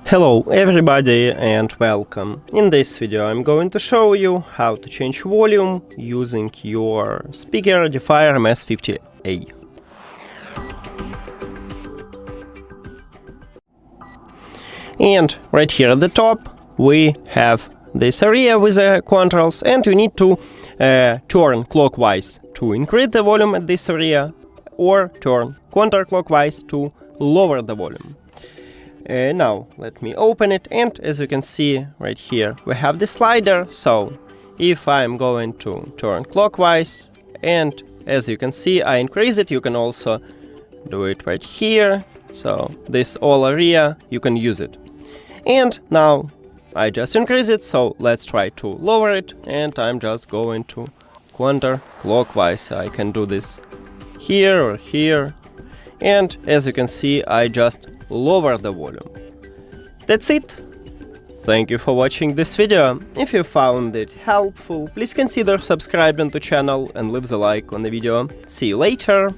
Hello everybody and welcome. In this video I'm going to show you how to change volume using your speaker EDIFIER MS50A. And right here at the top we have this area with the controls, and you need to turn clockwise to increase the volume at this area or turn counterclockwise to lower the volume. Now let me open it, and as you can see right here we have the slider. So if I'm going to turn clockwise, and as you can see I increase it, you can also do it right here. So this whole area you can use it. And now I just increase it, so let's try to lower it, and I'm just going to counterclockwise. I can do this here or here, and as you can see I just lower the volume. That's it. Thank you for watching this video. If you found it helpful, please consider subscribing to channel and leave the like on the video. See you later.